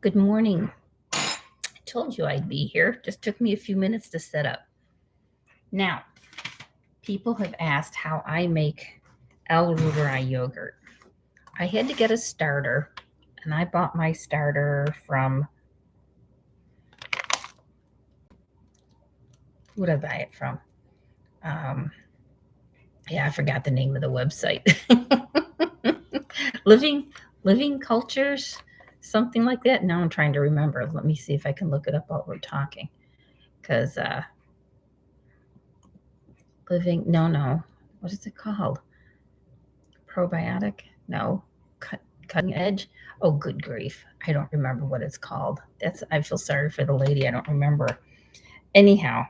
Good morning. I told you I'd be here. Just took me a few minutes to set up. Now, people have asked how I make Reuteri yogurt. I had to get a starter, and I bought my starter from, who did I buy it from? I forgot the name of the website. Living Cultures, something like that. Now I'm trying to remember. Let me see if I can look it up while we're talking. Because no. What is it called? Probiotic? No. Cutting edge? Oh, good grief. I don't remember what it's called. I feel sorry for the lady. I don't remember. Anyhow,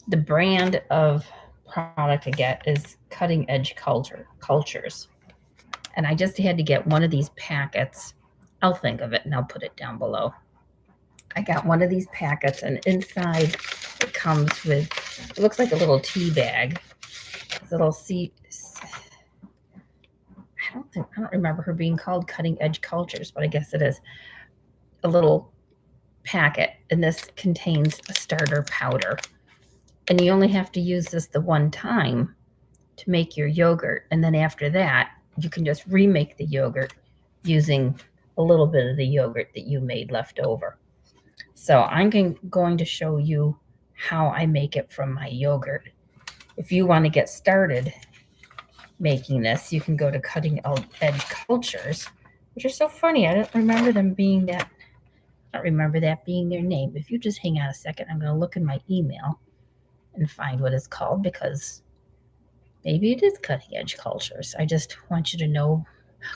the brand of product I get is Cutting Edge Cultures. And I just had to get one of these packets. I'll think of it and I'll put it down below. I got one of these packets, and inside it comes with, it looks like a little tea bag. This little I don't remember her being called Cutting Edge Cultures, but I guess it is. A little packet, and this contains a starter powder. And you only have to use this the one time to make your yogurt, and then after that, you can just remake the yogurt using a little bit of the yogurt that you made left over. So I'm going to show you how I make it from my yogurt. If you want to get started making this, you can go to Cutting Edge Cultures, which are so funny. I don't remember them being that. I don't remember that being their name. If you just hang on a second, I'm going to look in my email and find what it's called, because maybe it is Cutting Edge Cultures. I just want you to know.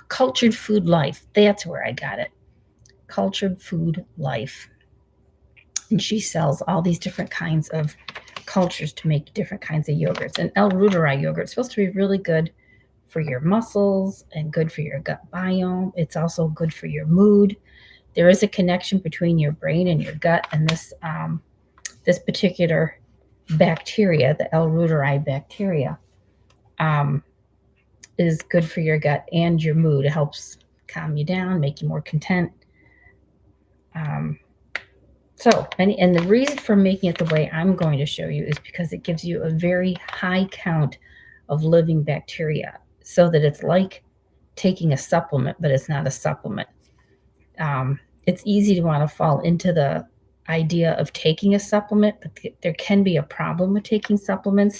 Cultured Food Life. That's where I got it. Cultured Food Life. And she sells all these different kinds of cultures to make different kinds of yogurts. And Reuteri yogurt is supposed to be really good for your muscles and good for your gut biome. It's also good for your mood. There is a connection between your brain and your gut, and this particular bacteria, the Reuteri bacteria, is good for your gut and your mood. It helps calm you down, make you more content. And the reason for making it the way I'm going to show you is because it gives you a very high count of living bacteria, so that it's like taking a supplement, but it's not a supplement. It's easy to want to fall into the idea of taking a supplement, but there can be a problem with taking supplements.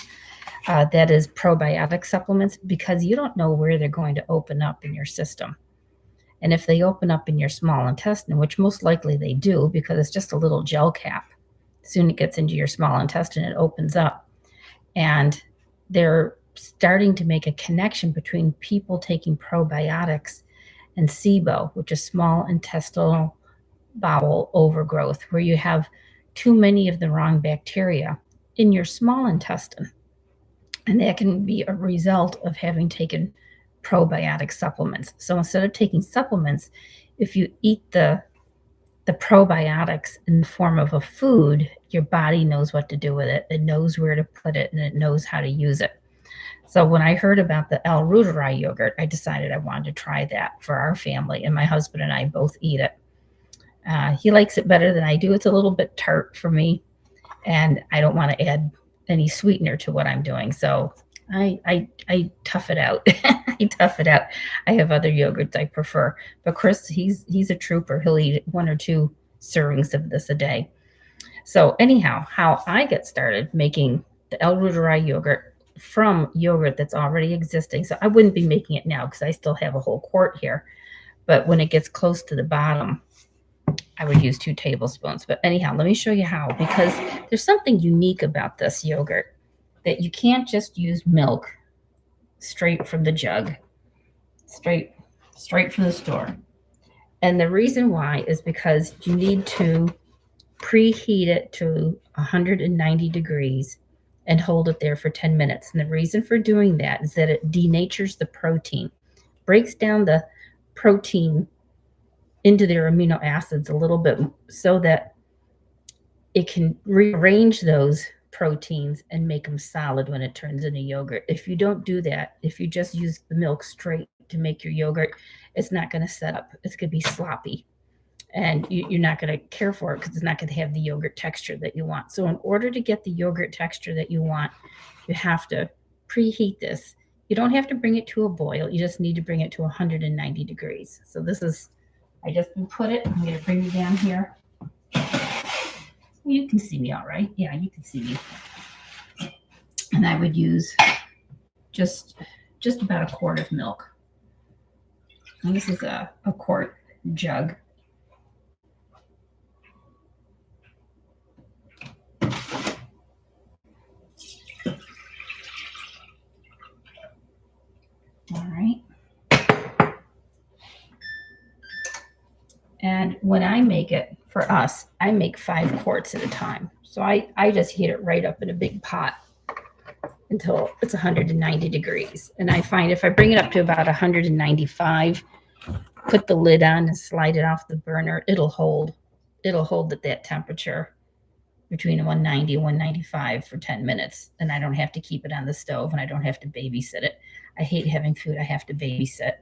That is probiotic supplements, because you don't know where they're going to open up in your system. And if they open up in your small intestine, which most likely they do, because it's just a little gel cap, soon it gets into your small intestine, it opens up. And they're starting to make a connection between people taking probiotics and SIBO, which is small intestinal bowel overgrowth, where you have too many of the wrong bacteria in your small intestine. And that can be a result of having taken probiotic supplements. So instead of taking supplements, if you eat the probiotics in the form of a food, your body knows what to do with it. It knows where to put it, and it knows how to use it. So when I heard about the Reuteri yogurt, I decided I wanted to try that for our family, and my husband and I both eat it. He likes it better than I do. It's a little bit tart for me, and I don't want to add any sweetener to what I'm doing. So I tough it out. I tough it out. I have other yogurts I prefer, but Chris, he's a trooper. He'll eat 1 or 2 servings of this a day. So anyhow, how I get started making the Reuteri yogurt from yogurt that's already existing. So I wouldn't be making it now because I still have a whole quart here. But when it gets close to the bottom, I would use 2 tablespoons. But anyhow, let me show you how, because there's something unique about this yogurt, that you can't just use milk straight from the jug, straight from the store. And the reason why is because you need to preheat it to 190 degrees and hold it there for 10 minutes. And the reason for doing that is that it denatures the protein, breaks down the protein into their amino acids a little bit, so that it can rearrange those proteins and make them solid when it turns into yogurt. If you don't do that, if you just use the milk straight to make your yogurt, it's not going to set up. It's going to be sloppy. and you're not going to care for it because it's not going to have the yogurt texture that you want. So in order to get the yogurt texture that you want, you have to preheat this. You don't have to bring it to a boil. You just need to bring it to 190 degrees. So this is, I just put it. I'm going to bring you down here. You can see me all right. Yeah, you can see me. And I would use just about a quart of milk. And this is a quart jug. All right. And when I make it for us, I make 5 quarts at a time. So I just heat it right up in a big pot until it's 190 degrees. And I find if I bring it up to about 195, put the lid on and slide it off the burner, it'll hold at that temperature between 190 and 195 for 10 minutes. And I don't have to keep it on the stove, and I don't have to babysit it. I hate having food I have to babysit.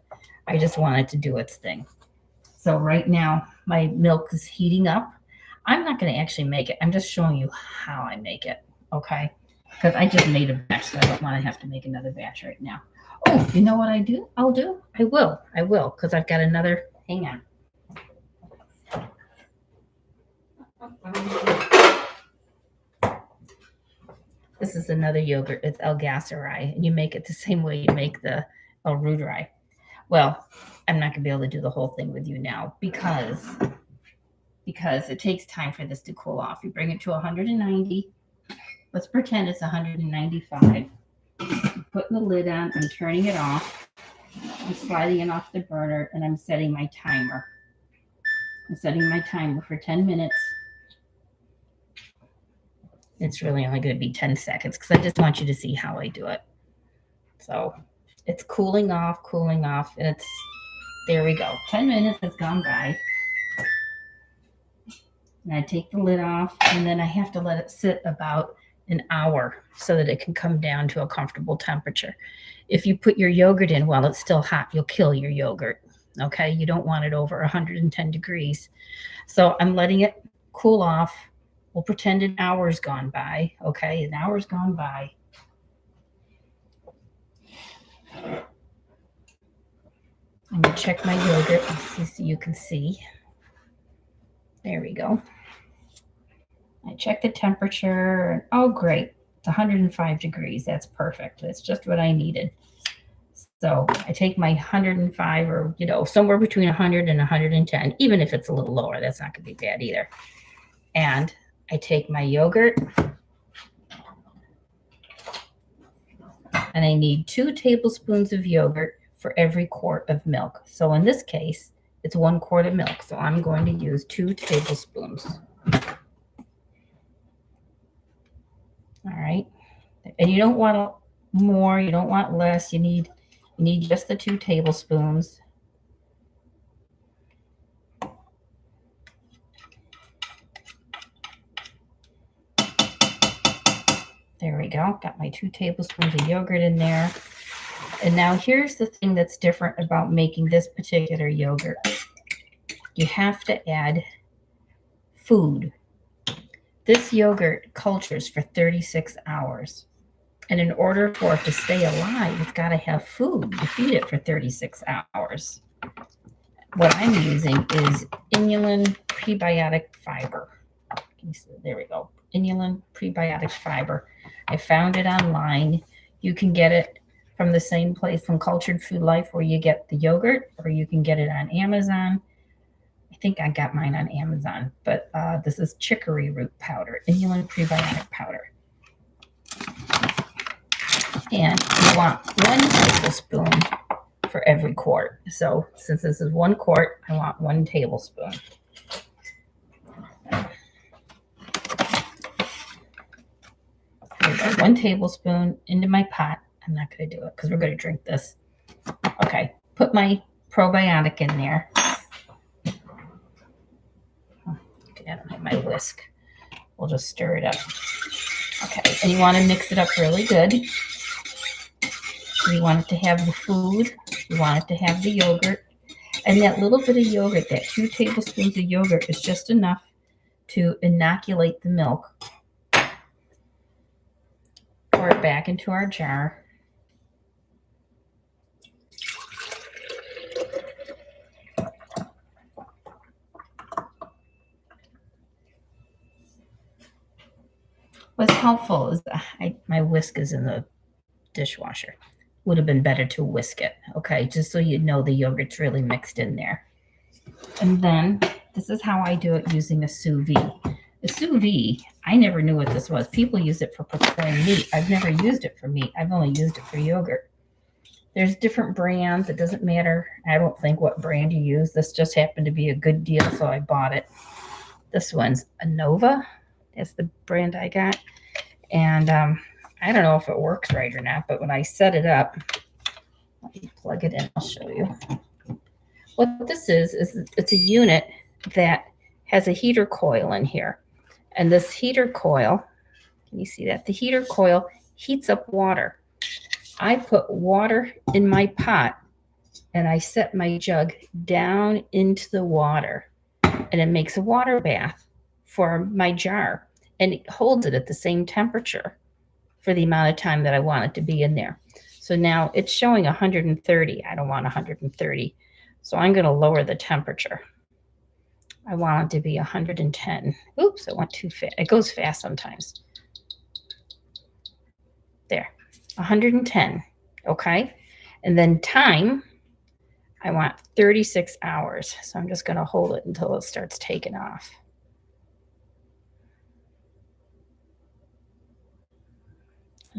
I just want it to do its thing. So right now my milk is heating up. I'm not going to actually make it. I'm just showing you how I make it. Okay. Because I just made a batch, so I don't want to have to make another batch right now. Oh, you know what I will. Because I've got another, hang on. This is another yogurt. It's Algasserai, and you make it the same way you make the El Rudrai. Well, I'm not going to be able to do the whole thing with you now because it takes time for this to cool off. You bring it to 190. Let's pretend it's 195. I'm putting the lid on. I'm turning it off. I'm sliding it off the burner, and I'm setting my timer. I'm setting my timer for 10 minutes. It's really only going to be 10 seconds because I just want you to see how I do it. So it's cooling off, and it's, there we go. 10 minutes has gone by. And I take the lid off, and then I have to let it sit about an hour so that it can come down to a comfortable temperature. If you put your yogurt in while it's still hot, you'll kill your yogurt. Okay, you don't want it over 110 degrees. So I'm letting it cool off. We'll pretend an hour's gone by. Okay, an hour's gone by. I'm going to check my yogurt so you can see. There we go. I check the temperature. Oh, great. It's 105 degrees. That's perfect. That's just what I needed. So I take my 105 or, somewhere between 100 and 110, even if it's a little lower. That's not going to be bad either. And I take my yogurt, and I need 2 tablespoons of yogurt for every quart of milk. So in this case, it's 1 quart of milk. So I'm going to use 2 tablespoons. All right. And you don't want more, you don't want less. You need just the 2 tablespoons. There we go. Got my 2 tablespoons of yogurt in there. And now here's the thing that's different about making this particular yogurt. You have to add food. This yogurt cultures for 36 hours. And in order for it to stay alive, it's got to have food to feed it for 36 hours. What I'm using is inulin prebiotic fiber. There we go. Inulin prebiotic fiber. I found it online. You can get it from the same place, from Cultured Food Life, where you get the yogurt, or you can get it on Amazon. I think I got mine on Amazon, but this is chicory root powder, inulin prebiotic powder. And you want 1 tablespoon for every quart. So since this is 1 quart, I want 1 tablespoon. Here we go, 1 tablespoon into my pot. I'm not going to do it because we're going to drink this. Okay, put my probiotic in there. Okay, I don't have my whisk. We'll just stir it up. Okay, and you want to mix it up really good. You want it to have the food. You want it to have the yogurt. And that little bit of yogurt, that 2 tablespoons of yogurt, is just enough to inoculate the milk. Pour it back into our jar. What's helpful is my whisk is in the dishwasher. Would have been better to whisk it, okay, just so you know the yogurt's really mixed in there. And then this is how I do it using a sous vide. The sous vide, I never knew what this was. People use it for preparing meat. I've never used it for meat. I've only used it for yogurt. There's different brands. It doesn't matter, I don't think, what brand you use. This just happened to be a good deal, so I bought it. This one's Anova. That's the brand I got. And I don't know if it works right or not, but when I set it up, let me plug it in, I'll show you. What this is it's a unit that has a heater coil in here. And this heater coil, can you see that? The heater coil heats up water. I put water in my pot and I set my jug down into the water, and it makes a water bath for my jar, and it holds it at the same temperature for the amount of time that I want it to be in there. So now it's showing 130. I don't want 130. So I'm going to lower the temperature. I want it to be 110. Oops, I went too fast. It goes fast sometimes. There, 110. Okay. And then time, I want 36 hours. So I'm just going to hold it until it starts taking off.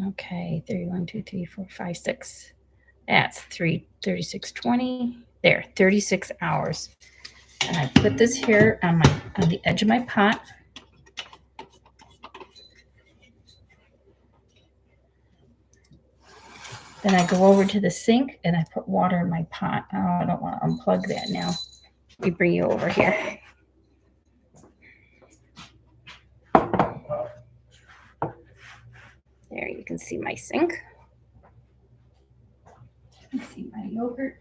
Okay, 31, 2, 3, 4, 5, 6. That's 36, 20. There, 36 hours. And I put this here on the edge of my pot. Then I go over to the sink and I put water in my pot. Oh, I don't want to unplug that now. Let me bring you over here. There, you can see my sink. You can see my yogurt.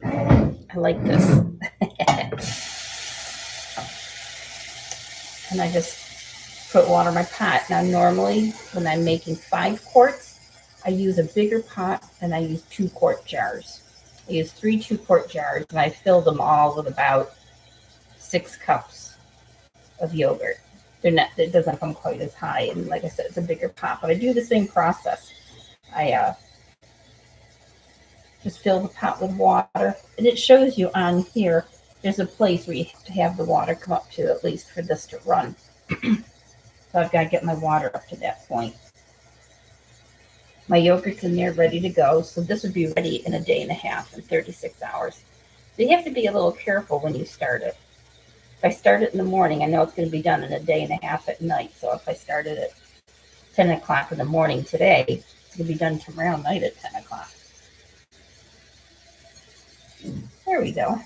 I like this. And I just put water in my pot. Now, normally when I'm making 5 quarts, I use a bigger pot and I use 2-quart jars. I use 3 2-quart jars, and I fill them all with about 6 cups of yogurt. It doesn't come quite as high, and like I said, it's a bigger pot, but I do the same process. I just fill the pot with water, and it shows you on here, there's a place where you have to have the water come up to, at least for this to run. So I've got to get my water up to that point. My yogurt's in there ready to go, so this would be ready in a day and a half, in 36 hours. So you have to be a little careful when you start it. If I start it in the morning, I know it's going to be done in a day and a half at night. So if I started at 10 o'clock in the morning today, it's going to be done tomorrow night at 10 o'clock. There we go.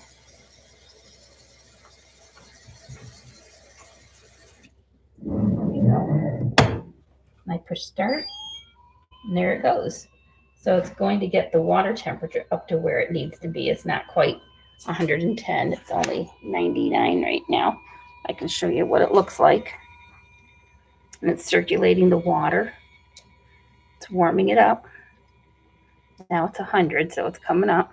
There we go. And I push start, and there it goes. So it's going to get the water temperature up to where it needs to be. It's not quite 110. It's only 99 right now. I can show you what it looks like. And it's circulating the water. It's warming it up. Now it's 100, so it's coming up.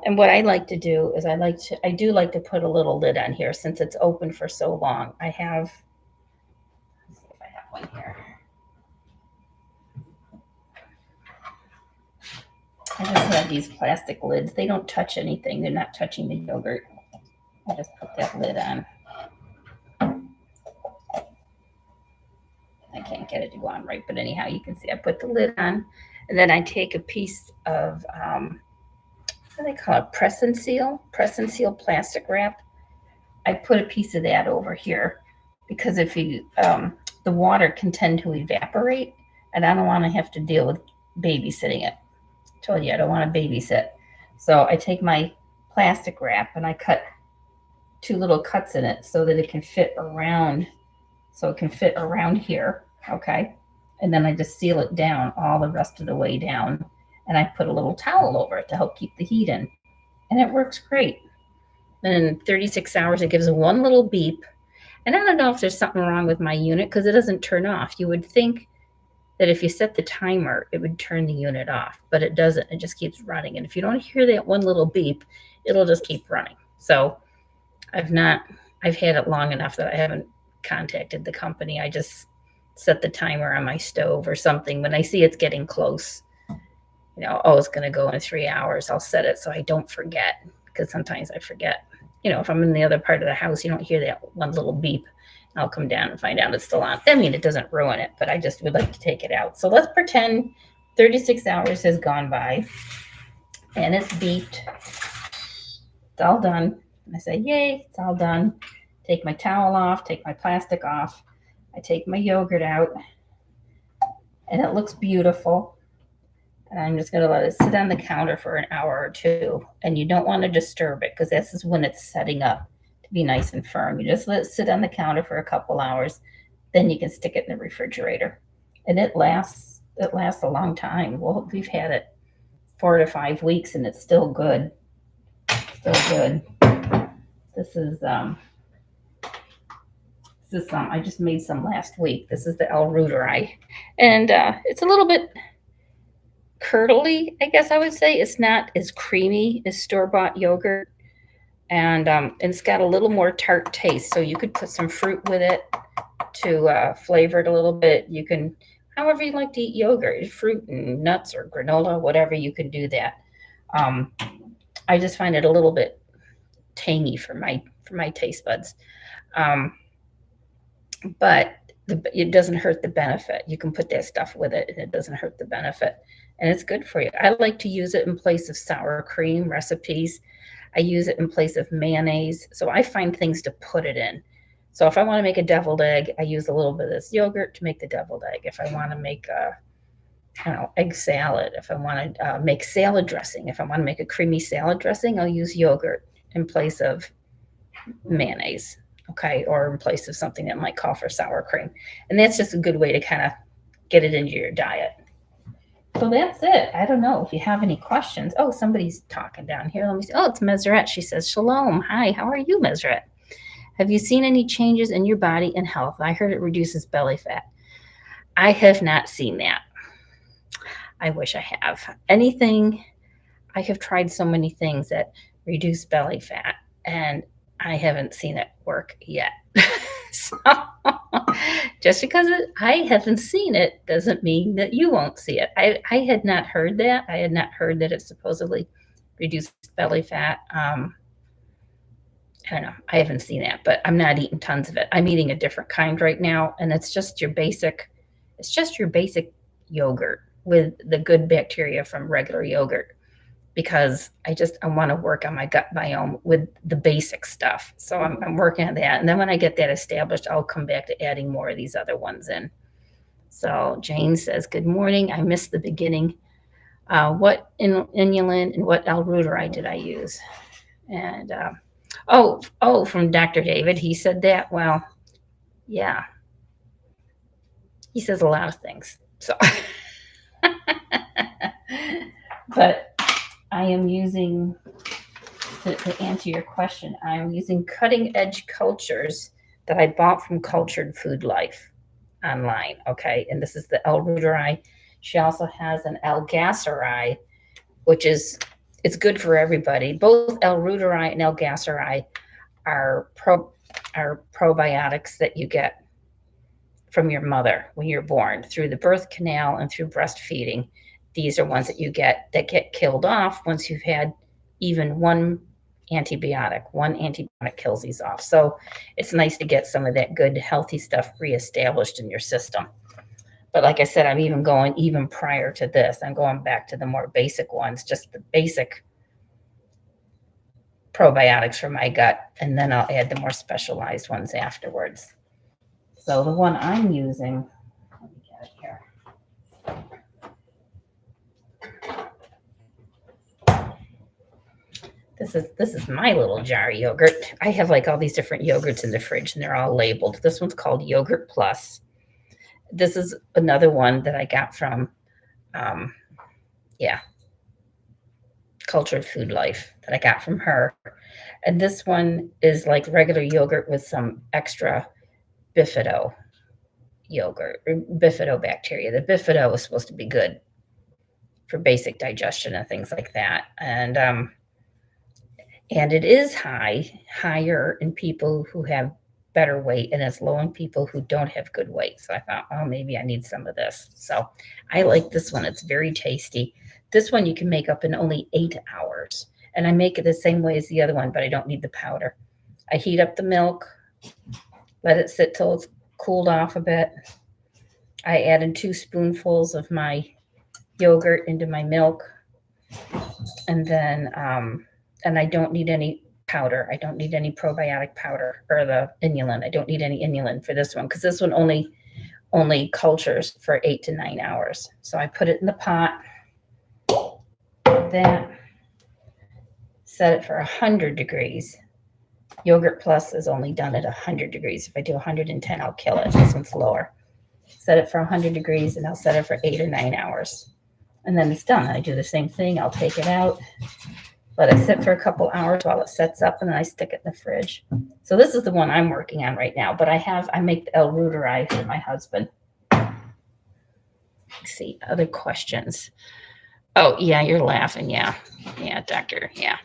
And what I like to do is I do like to put a little lid on here since it's open for so long. Let's see if I have one here. I just have these plastic lids. They don't touch anything. They're not touching the yogurt. I just put that lid on. I can't get it to go on right, but anyhow, you can see I put the lid on, and then I take a piece of, what do they call it? Press and seal plastic wrap. I put a piece of that over here because if the water can tend to evaporate, and I don't want to have to deal with babysitting it. I told you I don't want to babysit. So I take my plastic wrap and I cut 2 little cuts in it so that it can fit around. So it can fit around here, okay? And then I just seal it down all the rest of the way down. and I put a little towel over it to help keep the heat in. And it works great. And in 36 hours, it gives one little beep. And I don't know if there's something wrong with my unit because it doesn't turn off. You would think that if you set the timer, it would turn the unit off, but it doesn't. It just keeps running. And if you don't hear that one little beep, it'll just keep running. So I've had it long enough that I haven't contacted the company. I just set the timer on my stove or something. When I see it's getting close, oh, it's going to go in 3 hours, I'll set it so I don't forget, because sometimes I forget. If I'm in the other part of the house, you don't hear that one little beep. I'll come down and find out it's still on. I mean, it doesn't ruin it, but I just would like to take it out. So let's pretend 36 hours has gone by and it's beeped. It's all done. And I say, yay, it's all done. Take my towel off, take my plastic off. I take my yogurt out and it looks beautiful. And I'm just going to let it sit on the counter for an hour or two. And you don't want to disturb it because this is when it's setting up to be nice and firm. You just let it sit on the counter for a couple hours. Then you can stick it in the refrigerator. And it lasts a long time. Well, we've had it 4 to 5 weeks and it's still good. Still good. This is I just made some last week. This is the Reuteri. And it's a little bit curdly, I guess I would say. It's not as creamy as store-bought yogurt, and it's got a little more tart taste, so you could put some fruit with it to flavor it a little bit. You can, however you like to eat yogurt, fruit and nuts or granola, whatever, you can do that. I just find it a little bit tangy for my taste buds, but it doesn't hurt the benefit. You can put that stuff with it and it doesn't hurt the benefit. And it's good for you. I like to use it in place of sour cream recipes. I use it in place of mayonnaise. So I find things to put it in. So if I want to make a deviled egg, I use a little bit of this yogurt to make the deviled egg. If I want to make egg salad, if I want to make salad dressing, if I want to make a creamy salad dressing, I'll use yogurt in place of mayonnaise, okay, or in place of something that might call for sour cream. And that's just a good way to kind of get it into your diet. So that's it. I don't know if you have any questions. Oh, somebody's talking down here. Let me see. Oh, it's Meseret. She says, Shalom. Hi, how are you, Meseret? Have you seen any changes in your body and health? I heard it reduces belly fat. I have not seen that. I wish I have. I have tried so many things that reduce belly fat, and I haven't seen it work yet. So just because I haven't seen it doesn't mean that you won't see it. I had not heard that. I had not heard that it supposedly reduced belly fat. I don't know. I haven't seen that, but I'm not eating tons of it. I'm eating a different kind right now, and it's just your basic yogurt with the good bacteria from regular yogurt, because I want to work on my gut biome with the basic stuff. So I'm working on that. And then when I get that established, I'll come back to adding more of these other ones in. So Jane says, good morning. I missed the beginning. What inulin and what Reuteri did I use? And from Dr. David, he said that. Well, yeah. He says a lot of things. So, but I am using, to answer your question, I'm using cutting edge cultures that I bought from Cultured Food Life online. Okay. And this is the Reuteri. She also has an L-Gaceri, which it's good for everybody. Both Reuteri and L-Gaceri are probiotics that you get from your mother when you're born through the birth canal and through breastfeeding. These are ones that you get that get killed off once you've had even one antibiotic. One antibiotic kills these off. So it's nice to get some of that good, healthy stuff reestablished in your system. But like I said, I'm even going even prior to this. I'm going back to the more basic ones, just the basic probiotics for my gut, and then I'll add the more specialized ones afterwards. So the one I'm using, let me get it here. This is my little jar of yogurt. I have like all these different yogurts in the fridge, and they're all labeled. This one's called Yogurt Plus. This is another one that I got from, Cultured Food Life that I got from her. And this one is like regular yogurt with some extra bifido yogurt, or bifidobacteria. The bifido is supposed to be good for basic digestion and things like that. And it is higher in people who have better weight, and it's low in people who don't have good weight. So I thought, oh, maybe I need some of this. So I like this one. It's very tasty. This one you can make up in only 8 hours. And I make it the same way as the other one, but I don't need the powder. I heat up the milk, let it sit till it's cooled off a bit. I added 2 spoonfuls of my yogurt into my milk. And then, and I don't need any powder. I don't need any probiotic powder or the inulin. I don't need any inulin for this one because this one only cultures for 8 to 9 hours. So I put it in the pot, that, set it for 100 degrees. Yogurt Plus is only done at 100 degrees. If I do 110, I'll kill it. This one's lower. Set it for 100 degrees, and I'll set it for 8 or 9 hours. And then it's done. I do the same thing. I'll take it out, let it sit for a couple hours while it sets up, and then I stick it in the fridge. So this is the one I'm working on right now, but I make the Reuteri for my husband. Let's see, other questions. Oh, yeah, you're laughing. Yeah, doctor. Yeah.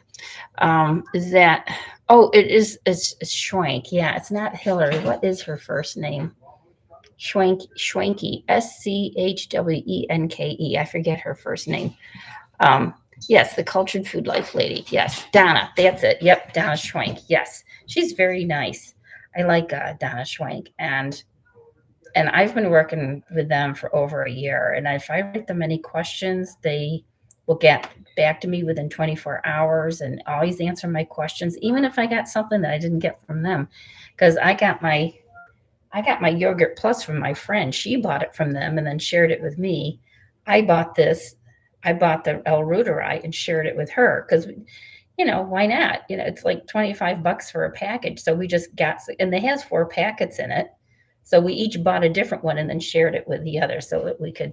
Is that, oh, it's Schwenk. Yeah, it's not Hillary. What is her first name? Schwenke, Schwenke. I forget her first name. Yes, the Cultured Food Life lady. Yes, Donna. That's it. Yep, Donna Schwenk. Yes, she's very nice. I like Donna Schwenk, and I've been working with them for over a year. And if I write them any questions, they will get back to me within 24 hours and always answer my questions, even if I got something that I didn't get from them, because I got my Yogurt Plus from my friend. She bought it from them and then shared it with me. I bought the Reuteri and shared it with her because, why not? It's like $25 for a package. So we just got, and it has 4 packets in it. So we each bought a different one and then shared it with the other so that we could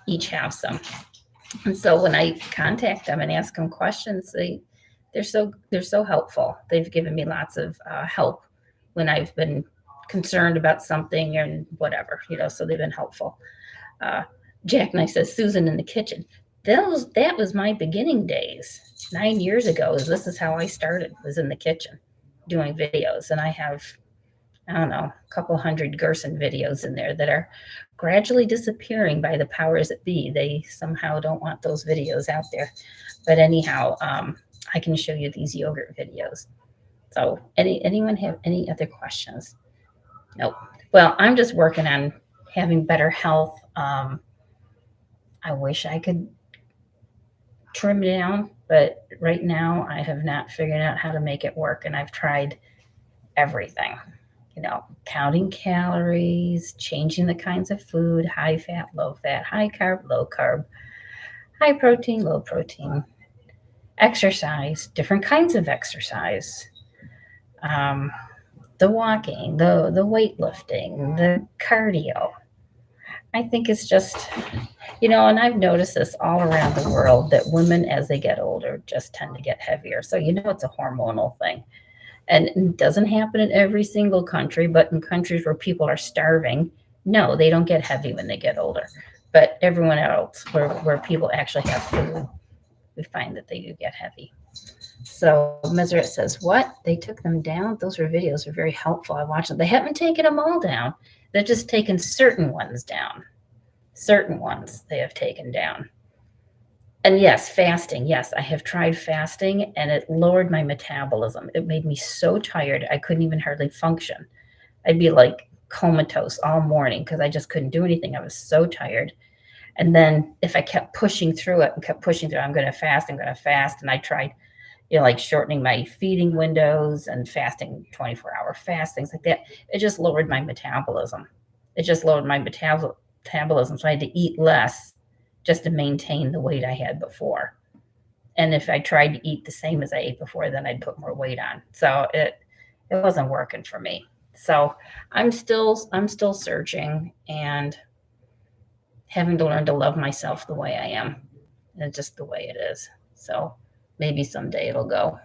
each have some. And so when I contact them and ask them questions, they're so helpful. They've given me lots of help when I've been concerned about something and whatever, so they've been helpful. Jack Knife says, Susan in the kitchen. That was my beginning days 9 years ago. This is how I started, was in the kitchen doing videos. And I have, I don't know, a couple hundred Gerson videos in there that are gradually disappearing by the powers that be. They somehow don't want those videos out there. But anyhow, I can show you these yogurt videos. So anyone have any other questions? Nope. Well, I'm just working on having better health. I wish I could trim down, but right now I have not figured out how to make it work. And I've tried everything, counting calories, changing the kinds of food, high fat, low fat, high carb, low carb, high protein, low protein, exercise, different kinds of exercise, the walking, the weightlifting, the cardio. I think it's just, and I've noticed this all around the world that women, as they get older, just tend to get heavier. So, it's a hormonal thing. And it doesn't happen in every single country, but in countries where people are starving, no, they don't get heavy when they get older. But everyone else, where people actually have food, we find that they do get heavy. So Meseret says, what? They took them down? Those videos are very helpful. I watched them. They haven't taken them all down. They've just taken certain ones down. Certain ones they have taken down. And yes, fasting. Yes, I have tried fasting, and it lowered my metabolism. It made me so tired, I couldn't even hardly function. I'd be like comatose all morning because I just couldn't do anything. I was so tired. And then if I kept pushing through it and kept pushing through, I'm going to fast. And I tried, like shortening my feeding windows and fasting, 24-hour fast, things like that. It just lowered my metabolism. Metabolism. So I had to eat less just to maintain the weight I had before. And if I tried to eat the same as I ate before, then I'd put more weight on. So it wasn't working for me. So I'm still searching and having to learn to love myself the way I am, and just the way it is. So Maybe someday it'll go.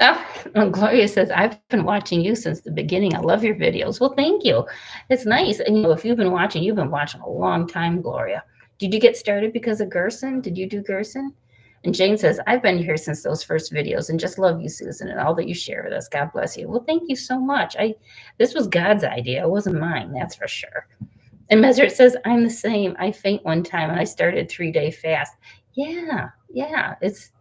Oh, and Gloria says, I've been watching you since the beginning. I love your videos. Well, thank you. It's nice. And if you've been watching a long time, Gloria. Did you get started because of Gerson? Did you do Gerson? And Jane says, I've been here since those first videos and just love you, Susan, and all that you share with us. God bless you. Well, thank you so much. This was God's idea. It wasn't mine, that's for sure. And Meseret says, I'm the same. I faint one time and I started 3-day fast. Yeah. It's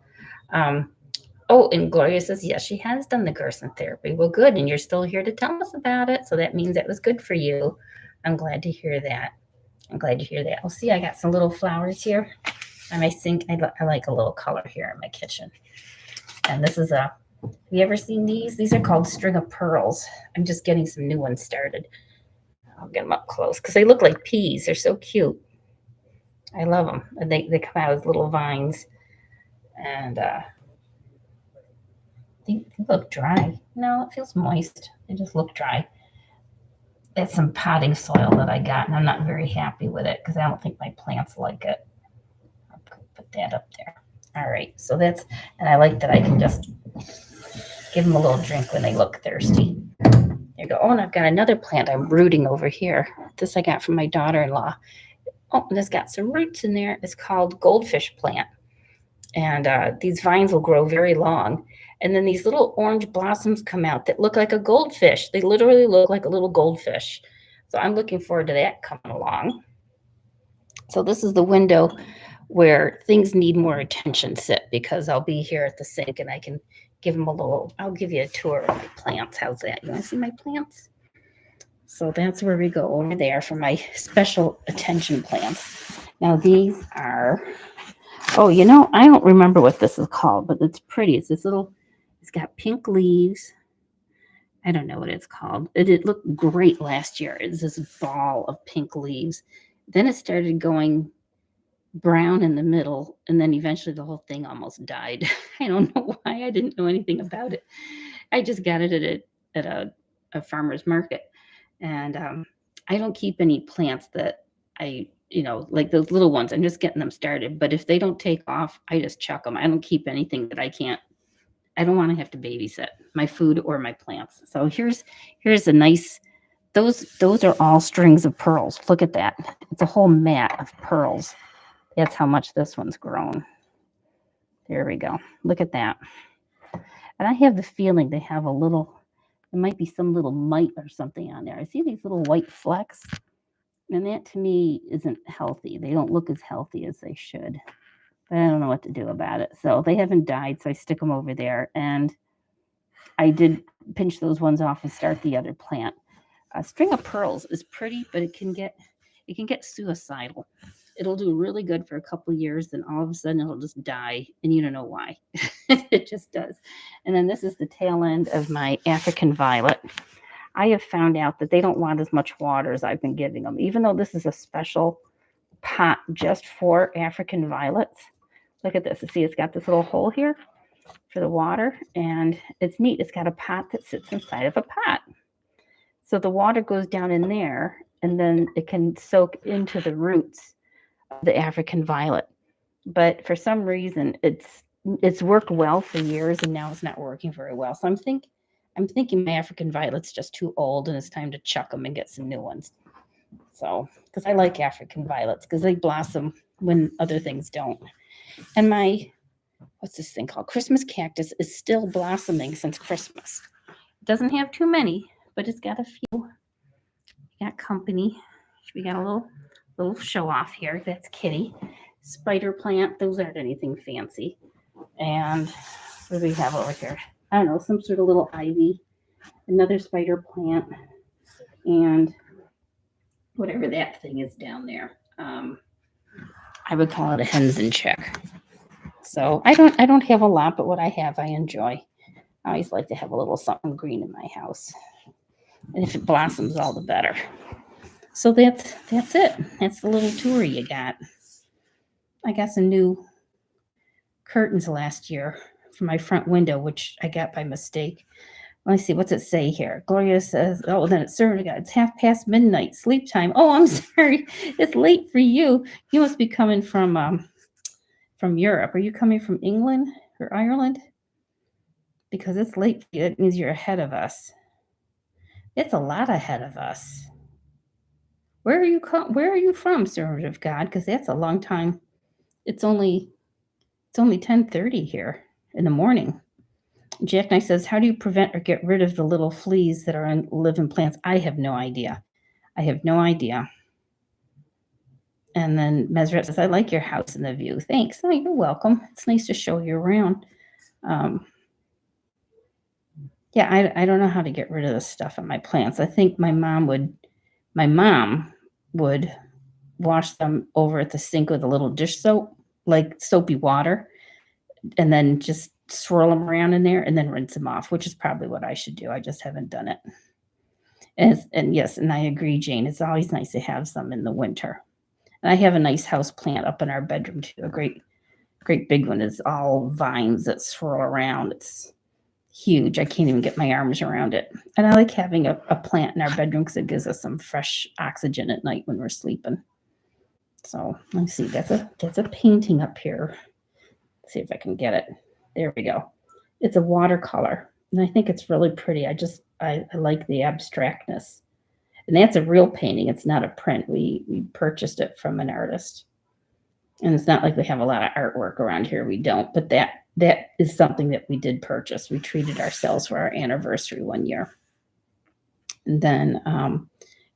oh, and Gloria says, yes, she has done the Gerson therapy. Well, good. And you're still here to tell us about it. So that means that was good for you. I'm glad to hear that. Oh, see, I got some little flowers here on my sink. I like a little color here in my kitchen. And this is have you ever seen these? These are called string of pearls. I'm just getting some new ones started. I'll get them up close because they look like peas. They're so cute. I love them. They come out as little vines. And they look dry. No, it feels moist. They just look dry. That's some potting soil that I got, and I'm not very happy with it because I don't think my plants like it. I'll put that up there. All right, so that's, and I like that I can just give them a little drink when they look thirsty. There you go. Oh, and I've got another plant I'm rooting over here. This I got from my daughter-in-law. Oh, and it's got some roots in there. It's called goldfish plant. And these vines will grow very long. And then these little orange blossoms come out that look like a goldfish. They literally look like a little goldfish. So I'm looking forward to that coming along. So this is the window where things need more attention sit because I'll be here at the sink and I can give them a little, I'll give you a tour of my plants. How's that? You want to see my plants? So that's where we go over there for my special attention plants. Now these are, oh, I don't remember what this is called, but it's pretty. It's this little, it's got pink leaves. I don't know what it's called. It looked great last year. It's this ball of pink leaves. Then it started going brown in the middle, and then eventually the whole thing almost died. I don't know why. I didn't know anything about it. I just got it at a farmer's market. And I don't keep any plants that like those little ones. I'm just getting them started. But if they don't take off, I just chuck them. I don't keep anything that I don't want to have to babysit my food or my plants. So here's a nice, those are all strings of pearls. Look at that. It's a whole mat of pearls. That's how much this one's grown. There we go. Look at that. And I have the feeling they have there might be some little mite or something on there. I see these little white flecks. And that to me isn't healthy. They don't look as healthy as they should. But I don't know what to do about it. So they haven't died, so I stick them over there. And I did pinch those ones off and start the other plant. A string of pearls is pretty, but it can get suicidal. It'll do really good for a couple of years, then all of a sudden it'll just die, and you don't know why. It just does. And then this is the tail end of my African violet. I have found out that they don't want as much water as I've been giving them, even though this is a special pot just for African violets. Look at this. See, it's got this little hole here for the water, and it's neat. It's got a pot that sits inside of a pot. So the water goes down in there, and then it can soak into the roots of the African violet. But for some reason, it's worked well for years, and now it's not working very well. So I'm thinking my African violet's just too old, and it's time to chuck them and get some new ones. So, because I like African violets, because they blossom when other things don't. And my, what's this thing called? Christmas cactus is still blossoming since Christmas. It doesn't have too many, but it's got a few. We got company. We got a little show off here. That's Kitty. Spider plant. Those aren't anything fancy. And what do we have over here? I don't know, some sort of little ivy. Another spider plant. And whatever that thing is down there. I would call it a hens and chick. So I don't have a lot, but what I have, I enjoy. I always like to have a little something green in my house. And if it blossoms, all the better. So that's it. That's the little tour you got. I got some new curtains last year for my front window, which I got by mistake. Let me see, what's it say here? Gloria says, oh, then it's midnight, sleep time. Oh, I'm sorry. It's late for you. You must be coming from from Europe. Are you coming from England or Ireland? Because it's late for you. That means you're ahead of us. It's a lot ahead of us. Where are you from, servant of God? Because that's a long time. It's only 10:30 here in the morning. Jack Knight says, "How do you prevent or get rid of the little fleas that live in plants?" I have no idea. I have no idea. And then Mesret says, "I like your house and the view." Thanks. Oh, you're welcome. It's nice to show you around. Yeah, I don't know how to get rid of this stuff in my plants. I think my mom would wash them over at the sink with a little dish soap, like soapy water, and then just swirl them around in there and then rinse them off, which is probably what I should do. I just haven't done it. And yes, and I agree, Jane. It's always nice to have some in the winter. And I have a nice house plant up in our bedroom too. A great big one. It's all vines that swirl around. It's huge. I can't even get my arms around it. And I like having a plant in our bedroom because it gives us some fresh oxygen at night when we're sleeping. So let me see. That's a painting up here. Let's see if I can get it. There we go. It's a watercolor, and I think it's really pretty. I like the abstractness. And that's a real painting. It's not a print. We purchased it from an artist. And it's not like we have a lot of artwork around here. We don't. But that is something that we did purchase. We treated ourselves for our anniversary one year. And then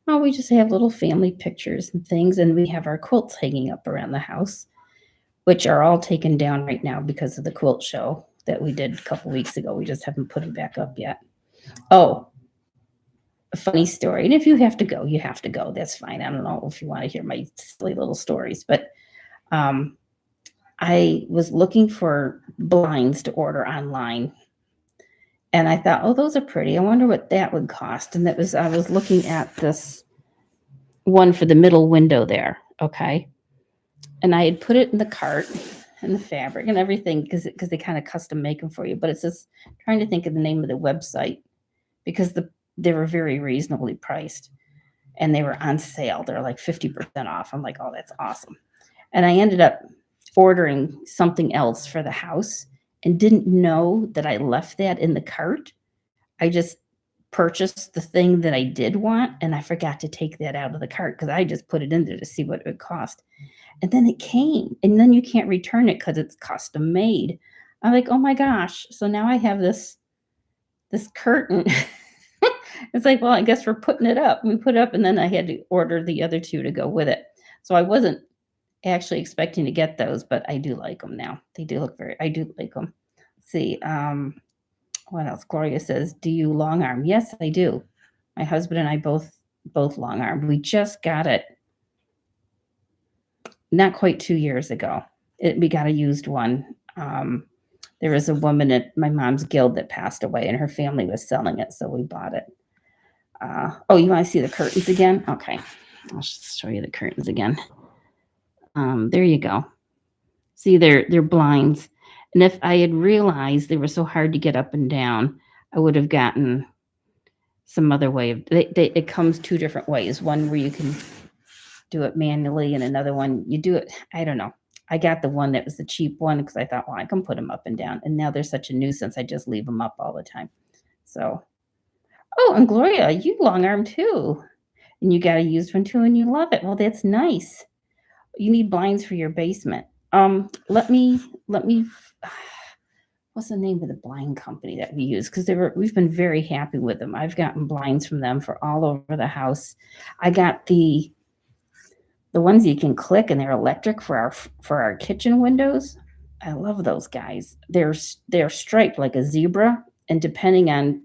we just have little family pictures and things. And we have our quilts hanging up around the house, which are all taken down right now because of the quilt show that we did a couple weeks ago. We just haven't put them back up yet. Oh, a funny story. And if you have to go, you have to go. That's fine. I don't know if you want to hear my silly little stories, but I was looking for blinds to order online. And I thought, oh, those are pretty. I wonder what that would cost. And I was looking at this one for the middle window there. Okay. And I had put it in the cart and the fabric and everything because they kind of custom make them for you. But it's just trying to think of the name of the website because they were very reasonably priced and they were on sale. They're like 50% off. I'm like, oh, that's awesome. And I ended up ordering something else for the house and didn't know that I left that in the cart. I just purchased the thing that I did want and I forgot to take that out of the cart because I just put it in there to see what it would cost. And then it came and then you can't return it because it's custom made. I'm like, oh my gosh. So now I have this curtain. It's like, well, I guess we're putting it up. We put it up and then I had to order the other two to go with it. So I wasn't actually expecting to get those, but I do like them now. They do look I do like them. Let's see, what else? Gloria says, do you long arm? Yes, I do. My husband and I both long armed. We just got it not quite 2 years ago. We got a used one. There was a woman at my mom's guild that passed away and her family was selling it. So we bought it. Oh, you want to see the curtains again? Okay. I'll just show you the curtains again. There you go. See, they're blinds. And if I had realized they were so hard to get up and down, I would have gotten some other way of it comes two different ways. One where you can do it manually and another one you do it. I don't know. I got the one that was the cheap one because I thought, well, I can put them up and down. And now they're such a nuisance. I just leave them up all the time. So, oh, and Gloria, you long arm too. And you got a used one too and you love it. Well, that's nice. You need blinds for your basement. Let me what's the name of the blind company that we use? Because we've been very happy with them. I've gotten blinds from them for all over the house. I got the ones you can click and they're electric for our kitchen windows. I love those guys. They're striped like a zebra, and depending on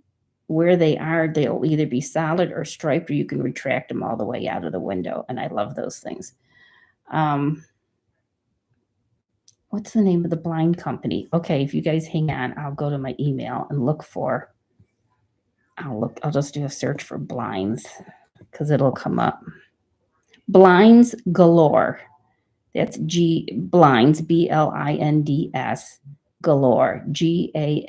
where they are, they'll either be solid or striped, or you can retract them all the way out of the window. And I love those things. What's the name of the blind company? Okay, if you guys hang on, I'll go to my email and I'll just do a search for blinds because it'll come up. Blinds Galore. That's blinds, BLINDS, Galore, GALORE.com.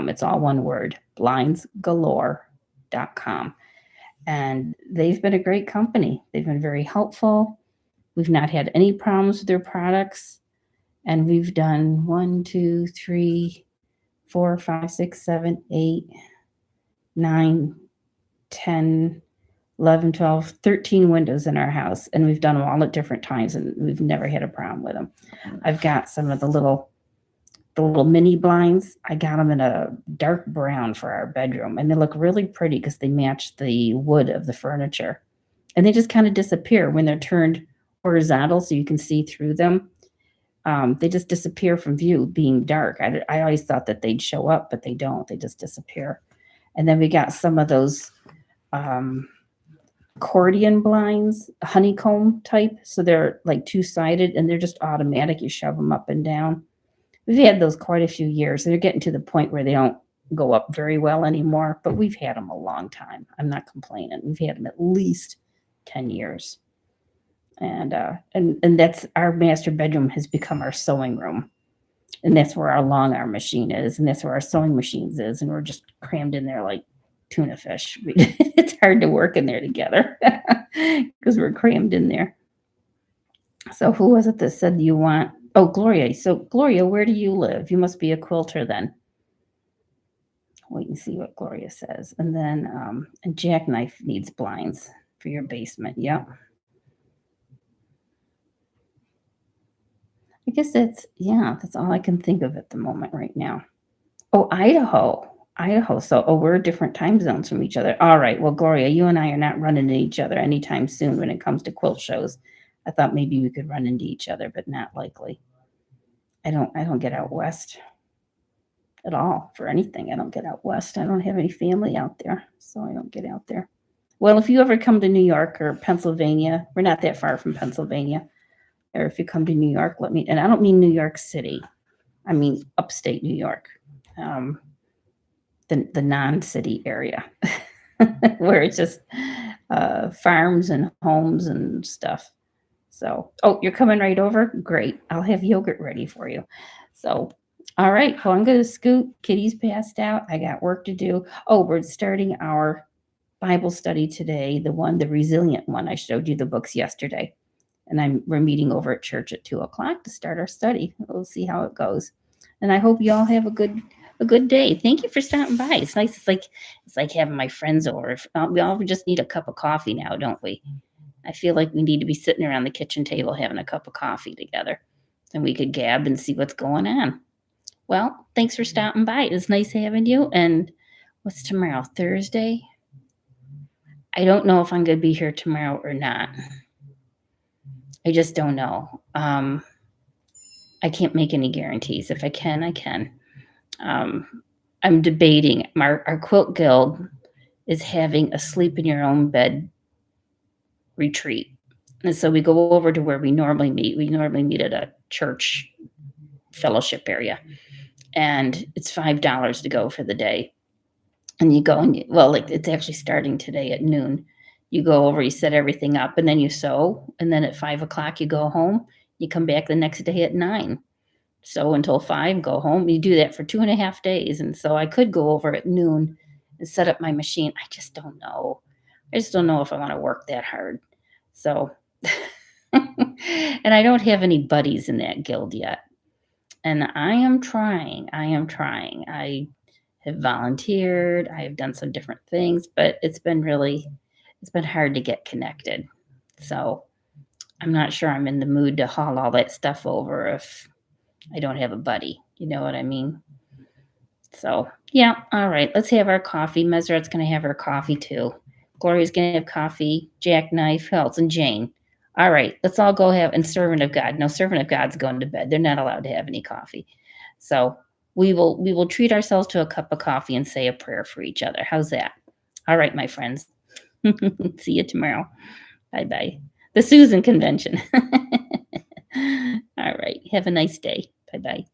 It's all one word, blindsgalore.com. And they've been a great company. They've been very helpful. We've not had any problems with their products. And we've done 1, 2, 3, 4, 5, 6, 7, 8, 9, 10, 11, 12, 13 windows in our house. And we've done them all at different times and we've never had a problem with them. I've got some of the little mini blinds. I got them in a dark brown for our bedroom, and they look really pretty because they match the wood of the furniture. And they just kind of disappear when they're turned horizontal so you can see through them. They just disappear from view being dark. I always thought that they'd show up, but they don't. They just disappear. And then we got some of those accordion blinds, honeycomb type. So they're like two-sided and they're just automatic. You shove them up and down. We've had those quite a few years. They're getting to the point where they don't go up very well anymore, but we've had them a long time. I'm not complaining. We've had them at least 10 years. And that's our master bedroom has become our sewing room. And that's where our long arm machine is. And that's where our sewing machines is. And we're just crammed in there like tuna fish. It's hard to work in there together because we're crammed in there. So who was it that said you want? Oh, Gloria. So Gloria, where do you live? You must be a quilter then. Wait and see what Gloria says. And then and Jackknife needs blinds for your basement. Yep. I guess that's all I can think of at the moment right now. Oh, Idaho. Idaho. So, we're different time zones from each other. All right. Well, Gloria, you and I are not running into each other anytime soon when it comes to quilt shows. I thought maybe we could run into each other, but not likely. I don't get out west at all for anything. I don't get out west. I don't have any family out there, so I don't get out there. Well, if you ever come to New York or Pennsylvania, we're not that far from Pennsylvania. Or if you come to New York, and I don't mean New York City. I mean upstate New York. The non-city area where it's just farms and homes and stuff. So, you're coming right over? Great. I'll have yogurt ready for you. So, all right. Well, I'm going to scoot. Kitty's passed out. I got work to do. We're starting our Bible study today, the resilient one. I showed you the books yesterday. And we're meeting over at church at 2:00 to start our study. We'll see how it goes. And I hope you all have a good day. Thank you for stopping by. It's nice. It's like having my friends over. We all just need a cup of coffee now, don't we? I feel like we need to be sitting around the kitchen table having a cup of coffee together. And we could gab and see what's going on. Well, thanks for stopping by. It was nice having you. And what's tomorrow? Thursday? I don't know if I'm going to be here tomorrow or not. I just don't know. I can't make any guarantees. If I can, I can. I'm debating. Our quilt guild is having a sleep in your own bed retreat. And so we go over to where we normally meet. We normally meet at a church fellowship area. And it's $5 to go for the day. And you go it's actually starting today at noon. You go over, you set everything up, and then you sew. And then at 5:00, you go home. You come back the next day at 9. Sew until 5, go home. You do that for 2.5 days. And so I could go over at noon and set up my machine. I just don't know. I just don't know if I want to work that hard. So, and I don't have any buddies in that guild yet. And I am trying. I have volunteered. I have done some different things, but it's been hard to get connected. So I'm not sure I'm in the mood to haul all that stuff over if I don't have a buddy. You know what I mean? So, yeah. All right. Let's have our coffee. Mesrat's going to have her coffee too. Gloria's going to have coffee. Jackknife, Hells, and Jane. All right. Let's all go have, and Servant of God. No, Servant of God's going to bed. They're not allowed to have any coffee. So we will treat ourselves to a cup of coffee and say a prayer for each other. How's that? All right, my friends. See you tomorrow. Bye-bye. The Susan convention. All right. Have a nice day. Bye-bye.